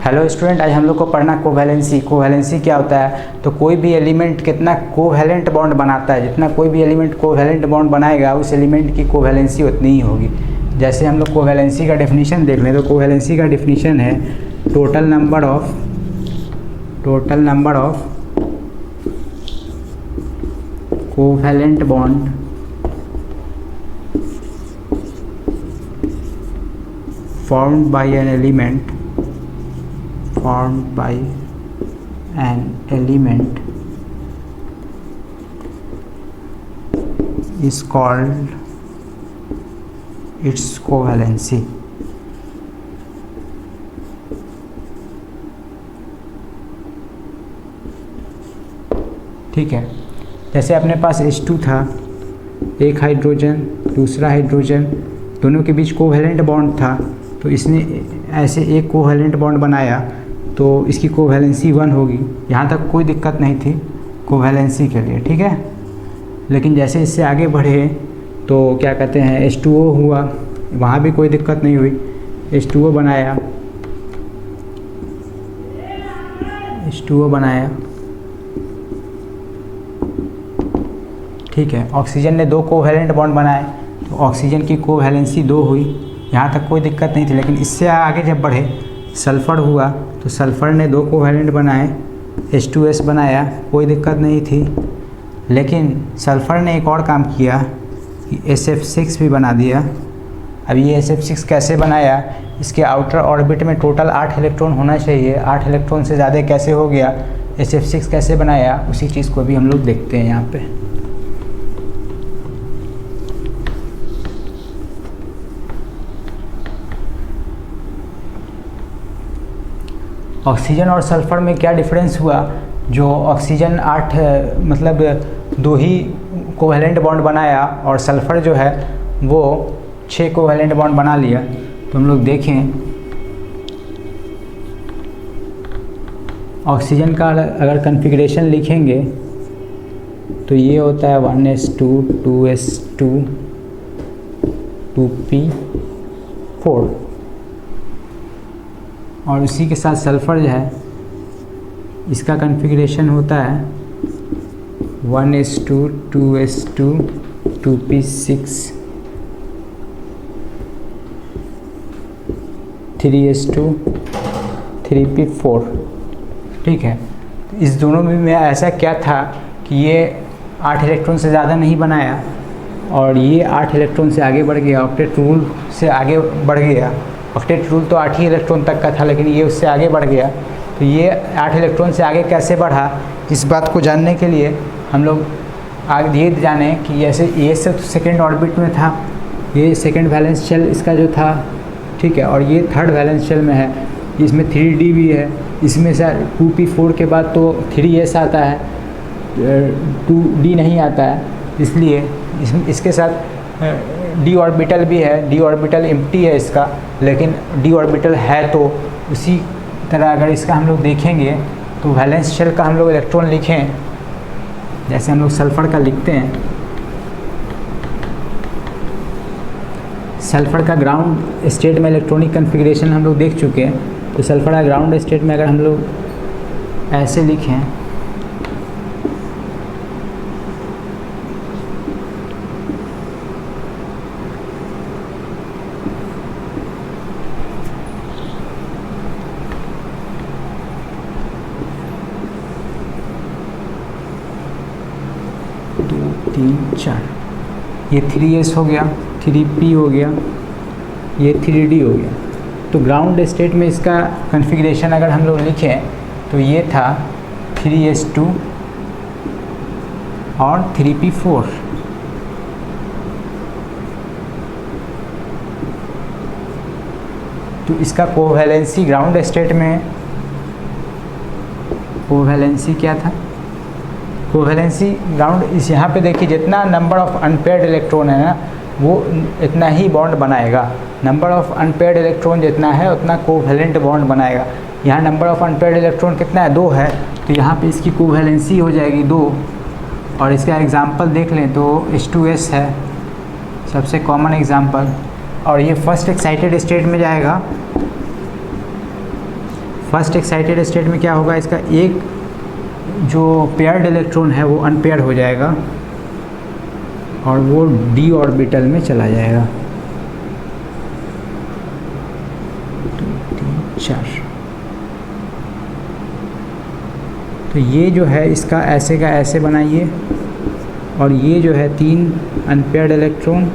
Hello student, आज हम लोग को पढ़ना कोवैलेंसी। कोवैलेंसी क्या होता है? तो कोई भी एलिमेंट कितना कोवैलेंट बॉन्ड बनाता है, जितना कोई भी एलिमेंट कोवैलेंट बॉन्ड बनाएगा उस एलिमेंट की कोवैलेंसी उतनी ही होगी। जैसे हम लोग कोवैलेंसी का डेफिनेशन देख लें तो कोवैलेंसी का डेफिनेशन है total number of covalent bond formed by an element is called its covalency। ठीक है, जैसे अपने पास H2 था, एक हाइड्रोजन दूसरा हाइड्रोजन, दोनों के बीच कोवैलेंट बॉन्ड था, तो इसने ऐसे एक कोवैलेंट बॉन्ड बनाया तो इसकी कोवैलेंसी 1 होगी। यहाँ तक कोई दिक्कत नहीं थी कोवैलेंसी के लिए, ठीक है। लेकिन जैसे इससे आगे बढ़े तो क्या कहते हैं H2O हुआ, वहाँ भी कोई दिक्कत नहीं हुई। H2O बनाया, ठीक है। ऑक्सीजन ने 2 कोवैलेंट बॉन्ड बनाए तो ऑक्सीजन की कोवैलेंसी 2 हुई, यहाँ तक कोई दिक्कत नहीं थी। लेकिन इससे आगे जब बढ़े सल्फ़र हुआ तो सल्फ़र ने 2 कोवैलेंट बनाए, H2S बनाया, कोई दिक्कत नहीं थी। लेकिन सल्फ़र ने एक और काम किया कि SF6 भी बना दिया। अब ये SF6 कैसे बनाया? इसके आउटर ऑर्बिट में टोटल 8 इलेक्ट्रॉन होना चाहिए, 8 इलेक्ट्रॉन से ज़्यादा कैसे हो गया? SF6 कैसे बनाया, उसी चीज़ को भी हम लोग देखते हैं यहाँ पे। ऑक्सीजन और सल्फ़र में क्या डिफरेंस हुआ? जो ऑक्सीजन 8 मतलब 2 ही कोवैलेंट बॉन्ड बनाया और सल्फ़र जो है वो 6 कोवैलेंट बॉन्ड बना लिया। तो हम लोग देखें ऑक्सीजन का अगर कन्फिग्रेशन लिखेंगे तो ये होता है 1s2 2s2 2p4, और उसी के साथ सल्फ़र जो है इसका कन्फिग्रेशन होता है 1s2 2s2 2p6 3s2 3p4, ठीक है। इस दोनों में ऐसा क्या था कि ये 8 इलेक्ट्रॉन से ज़्यादा नहीं बनाया और ये 8 इलेक्ट्रॉन से आगे बढ़ गया, ऑक्टेट रूल से आगे बढ़ गया। ऑक्टेट रूल तो 8 ही इलेक्ट्रॉन तक का था, लेकिन ये उससे आगे बढ़ गया। तो ये 8 इलेक्ट्रॉन से आगे कैसे बढ़ा, इस बात को जानने के लिए हम लोग आगे ये जाने कि जैसे ये सब सेकेंड ऑर्बिट में था, ये सेकेंड वैलेंस शेल इसका जो था, ठीक है, और ये थर्ड वैलेंस शेल में है। इसमें 3D भी है, इसमें से 2p4 के बाद तो 3s आता है, 2d नहीं आता है, इसलिए इसके साथ d ऑर्बिटल भी है। d ऑर्बिटल एम्प्टी है इसका, लेकिन d ऑर्बिटल है। तो उसी तरह अगर इसका हम लोग देखेंगे तो वैलेंस शेल का हम लोग इलेक्ट्रॉन लिखें, जैसे हम लोग सल्फ़र का लिखते हैं। सल्फ़र का ग्राउंड स्टेट में इलेक्ट्रॉनिक कन्फिग्रेशन हम लोग देख चुके हैं। तो सल्फ़र का ग्राउंड स्टेट में अगर हम लोग ऐसे लिखें, ये 3s हो गया, 3p हो गया, ये 3d हो गया। तो ग्राउंड स्टेट में इसका कन्फिग्रेशन अगर हम लोग लिखें तो ये था 3s2 और 3p4। तो इसका कोवैलेंसी ग्राउंड स्टेट में कोवैलेंसी क्या था? कोवैलेंसी ग्राउंड इस यहाँ पे देखिए, जितना नंबर ऑफ अनपेयर्ड इलेक्ट्रॉन है ना वो इतना ही बॉन्ड बनाएगा। नंबर ऑफ अनपेयर्ड इलेक्ट्रॉन जितना है उतना कोवैलेंट बॉन्ड बनाएगा। यहाँ नंबर ऑफ अनपेयर्ड इलेक्ट्रॉन कितना है? 2 है, तो यहाँ पे इसकी कोवैलेंसी हो जाएगी 2। और इसका एग्जांपल देख लें तो H2S है सबसे कॉमन एग्जांपल, और ये फर्स्ट एक्साइटेड स्टेट में जाएगा। फर्स्ट एक्साइटेड स्टेट में क्या होगा, इसका एक जो पेयर्ड इलेक्ट्रॉन है वो अनपेयर हो जाएगा और वो डी ऑर्बिटल में चला जाएगा। 2 3 4। तो ये जो है इसका ऐसे का ऐसे बनाइए, और ये जो है 3 अनपेयर्ड इलेक्ट्रॉन,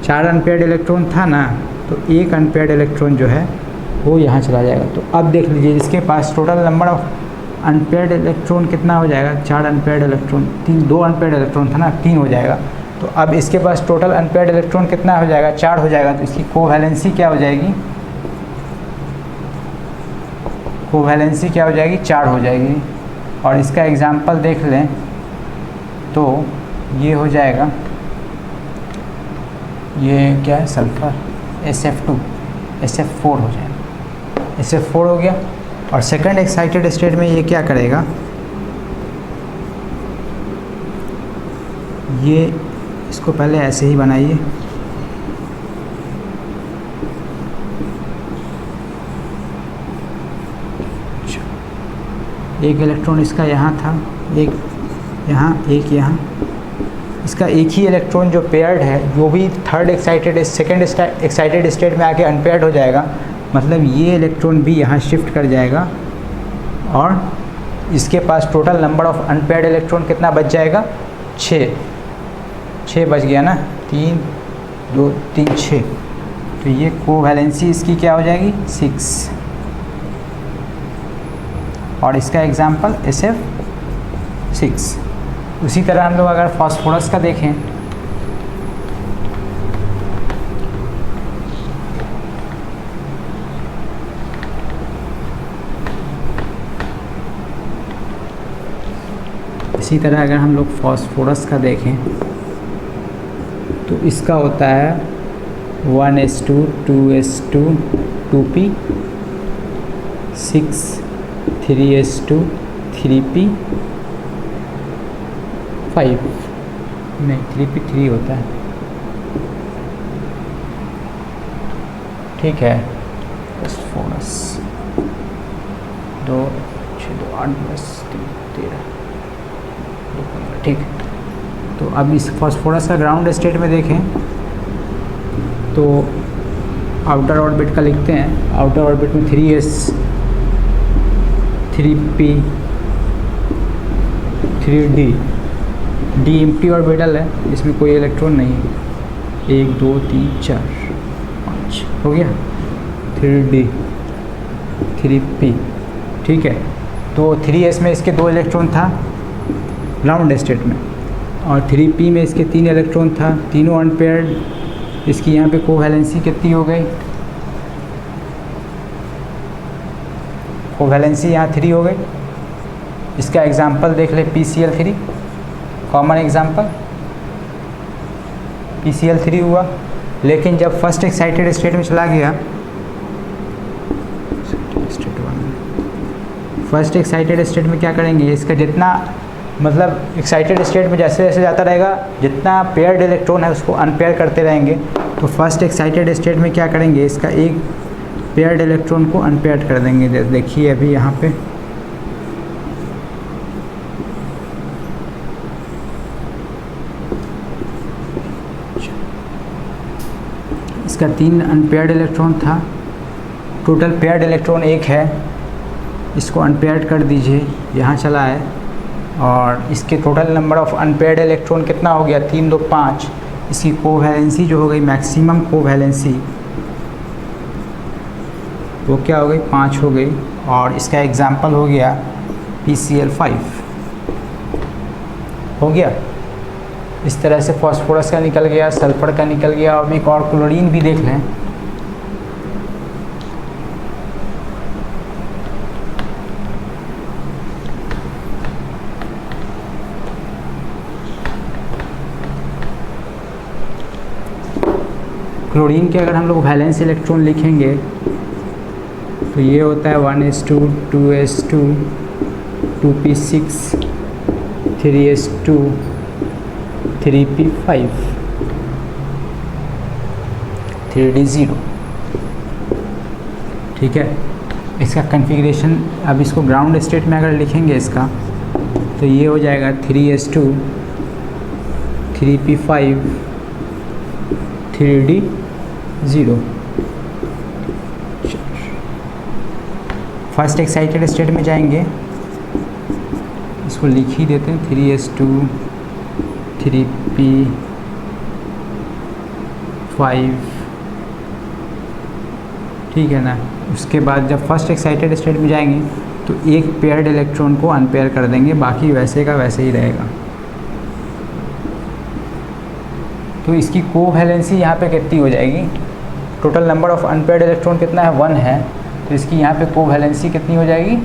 4 अनपेयर्ड इलेक्ट्रॉन था ना, तो एक अनपेयर्ड इलेक्ट्रॉन जो है वो यहाँ चला जाएगा। तो अब देख लीजिए इसके पास total number of unpaired electron कितना हो जाएगा, 4 अनपेयर्ड इलेक्ट्रॉन, 2 अनपेयर्ड इलेक्ट्रॉन था ना, 3 हो जाएगा। तो अब इसके पास टोटल अनपेयर्ड इलेक्ट्रॉन कितना हो जाएगा, 4 हो जाएगा। तो इसकी कोवैलेंसी क्या हो जाएगी, कोवैलेंसी क्या हो जाएगी, 4 हो जाएगी। और इसका एग्जाम्पल देख लें तो ये हो जाएगा, ये क्या है, सल्फर, SF2 SF4 हो जाएगा, SF4 हो गया। और सेकंड एक्साइटेड स्टेट में ये क्या करेगा, ये इसको पहले ऐसे ही बनाइए, एक इलेक्ट्रॉन इसका यहाँ था, एक यहाँ, एक यहाँ, इसका एक ही इलेक्ट्रॉन जो पेयर्ड है, जो भी third excited second excited state में आके अनपेयर्ड हो जाएगा, मतलब ये इलेक्ट्रॉन भी यहाँ शिफ्ट कर जाएगा और इसके पास total number of unpaired electron कितना बच जाएगा, 6 बच गया ना, 3 2 3 6। तो ये कोवैलेंसी इसकी क्या हो जाएगी, 6। और इसका एग्जाम्पल SF6। उसी तरह हम लोग अगर फास्फोरस का देखें, इसी तरह अगर हम लोग फास्फोरस का देखें तो इसका होता है 1s2 2s2 2p 6 3s2 3p 5, नहीं 3p3 होता है, ठीक है। फास्फोरस 2 6 2 8 10 3 13 2 15, ठीक। तो अब इस फास्फोरस का ग्राउंड स्टेट में देखें तो आउटर ऑर्बिट का लिखते हैं, आउटर ऑर्बिट में 3s 3p 3d, D empty orbital है, इसमें कोई इलेक्ट्रॉन नहीं है। 1 2 3 4 5 हो गया, 3d 3p, ठीक है। तो 3s में इसके 2 इलेक्ट्रॉन था ग्राउंड स्टेट में, और 3p में इसके 3 इलेक्ट्रॉन था, तीनों अनपेयर्ड। इसकी यहाँ पे कोवैलेंसी कितनी हो गई, कोवैलेंसी यहाँ 3 हो गई। इसका एग्जाम्पल देख ले, PCl3, कॉमन एग्जाम्पल PCl3 हुआ। लेकिन जब फर्स्ट एक्साइटेड स्टेट में चला गया, फर्स्ट एक्साइटेड स्टेट में क्या करेंगे, इसका जितना मतलब एक्साइटेड स्टेट में जैसे जैसे जाता रहेगा, जितना पेयर्ड इलेक्ट्रॉन है उसको अनपेयर करते रहेंगे। तो फर्स्ट एक्साइटेड स्टेट में क्या करेंगे, इसका एक पेयर्ड इलेक्ट्रॉन को अनपेयर कर देंगे। देखिए अभी यहाँ पे इसका 3 अनपेयर्ड इलेक्ट्रॉन था, टोटल पेयर्ड इलेक्ट्रॉन 1 है, इसको अनपेयर्ड कर दीजिए, यहाँ चला है। और इसके total number of unpaired electron कितना हो गया, 3 2 5। इसकी कोवैलेंसी जो हो गई, मैक्सिमम कोवैलेंसी, वो क्या हो गई, 5 हो गई। और इसका एग्जाम्पल हो गया PCl5 हो गया। इस तरह से फास्फोरस का निकल गया, सल्फर का निकल गया। और एक और क्लोरीन भी देख लें, क्लोरीन के अगर हम लोग वैलेंस इलेक्ट्रॉन लिखेंगे तो ये होता है 1s2 2s2 2p6 3s2 3p5 3d0, ठीक है। इसका कन्फिग्रेशन अब इसको ग्राउंड स्टेट में अगर लिखेंगे इसका, तो ये हो जाएगा 3s2 3p5 3d0। First excited state में जाएंगे, इसको लिख ही देते हैं 3s2 3p5, ठीक है ना। उसके बाद जब फर्स्ट एक्साइटेड स्टेट में जाएंगे तो एक पेयर्ड इलेक्ट्रॉन को अनपेयर कर देंगे, बाकी वैसे का वैसे ही रहेगा। तो इसकी कोवैलेंसी यहाँ पे कितनी हो जाएगी, total number of unpaired electron कितना है 1 है, तो इसकी यहाँ पे कोवैलेंसी कितनी हो जाएगी,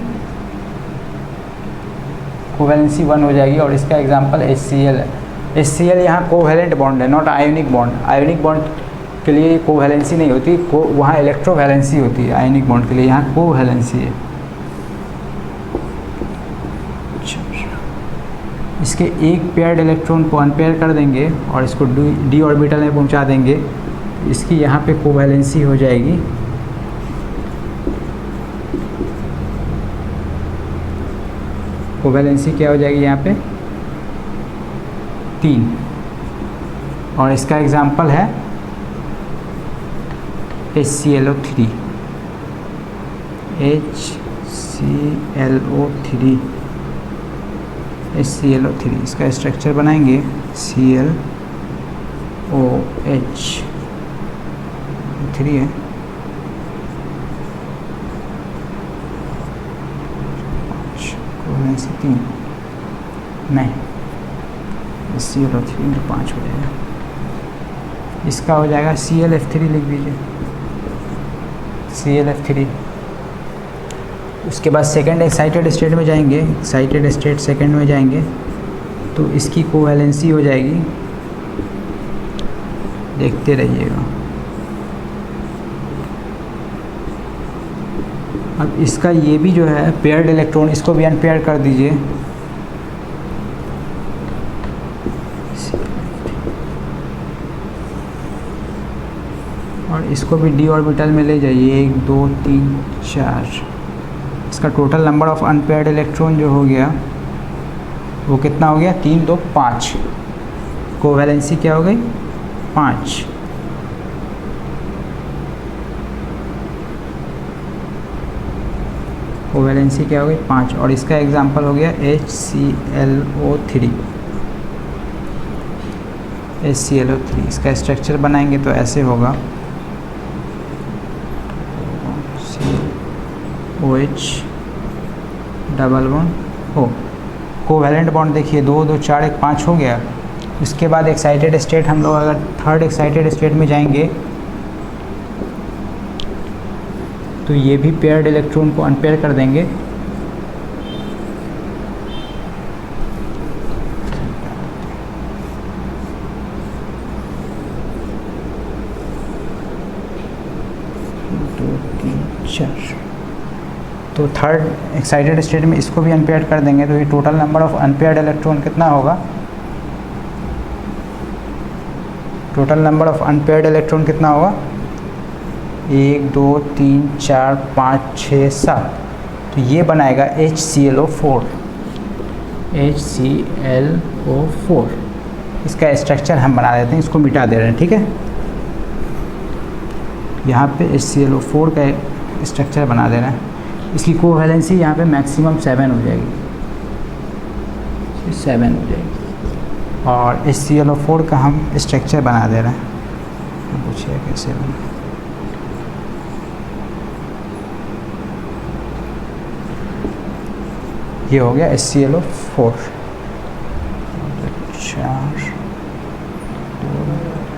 कोवैलेंसी 1 हो जाएगी। और इसका एग्जांपल HCl है। HCl यहाँ कोवैलेंट बॉन्ड है, not ionic bond. Ionic bond के लिए कोवैलेंसी नहीं होती, वहाँ इलेक्ट्रोवैलेंसी होती है आयोनिक बॉन्ड के लिए, यहाँ कोवैलेंसी है। इसके एक पेयर्ड इलेक्ट्रॉन को अनपेयर कर देंगे और इसको डी ऑर्बिटल में पहुंचा देंगे, इसकी यहाँ पे कोवैलेंसी हो जाएगी कोवैलेंसी क्या हो जाएगी यहाँ पे 3। और इसका एग्जांपल है HClO3 HClO3 इसका स्ट्रक्चर बनाएंगे ClOH3 है, कोवैलेंसी 3 नहीं, ClO3 में 5 हो जाएगा। इसका हो जाएगा ClF3, लिख दीजिए ClF3। उसके बाद सेकेंड एक्साइटेड स्टेट में जाएंगे, एक्साइटेड स्टेट सेकेंड में जाएंगे तो इसकी कोवैलेंसी हो जाएगी, देखते रहिएगा। अब इसका ये भी जो है पेयर्ड इलेक्ट्रॉन, इसको भी अनपेयर कर दीजिए, और इसको भी डी ऑर्बिटल में ले जाइए 1 2 3 4। इसका total number of unpaired electron जो हो गया वो कितना हो गया 3 2 5। कोवैलेंसी क्या हो गई 5। कोवैलेंसी क्या हो गई 5। और इसका एग्जांपल हो गया HClO3। HClO3 इसका स्ट्रक्चर बनाएंगे तो ऐसे होगा OH double bond O। Covalent bond देखिए 2 2 4 1 5 हो गया। उसके बाद एक्साइटेड स्टेट हम लोग अगर थर्ड एक्साइटेड स्टेट में जाएंगे तो ये भी पेयर्ड इलेक्ट्रॉन को अनपेयर कर देंगे, तो थर्ड एक्साइटेड स्टेट में इसको भी अनपेयर कर देंगे, तो ये total number of unpaired electron कितना होगा, total number of unpaired electron कितना होगा 1 2 3 4 5 6 7। तो ये बनाएगा HClO4। HClO4 इसका स्ट्रक्चर हम बना देते हैं, इसको मिटा दे रहे हैं, ठीक है। यहाँ पे HClO4 का स्ट्रक्चर बना देना है। इसकी कोवैलेंसी यहाँ पे मैक्सिमम 7 हो जाएगी, 7 हो जाएगी। और HClO4 का हम स्ट्रक्चर बना दे रहे हैं, पूछिए कैसे बना। ये हो गया HClO4। 4 2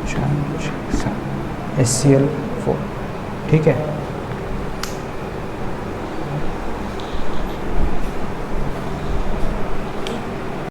4 7 HClO4, ठीक है।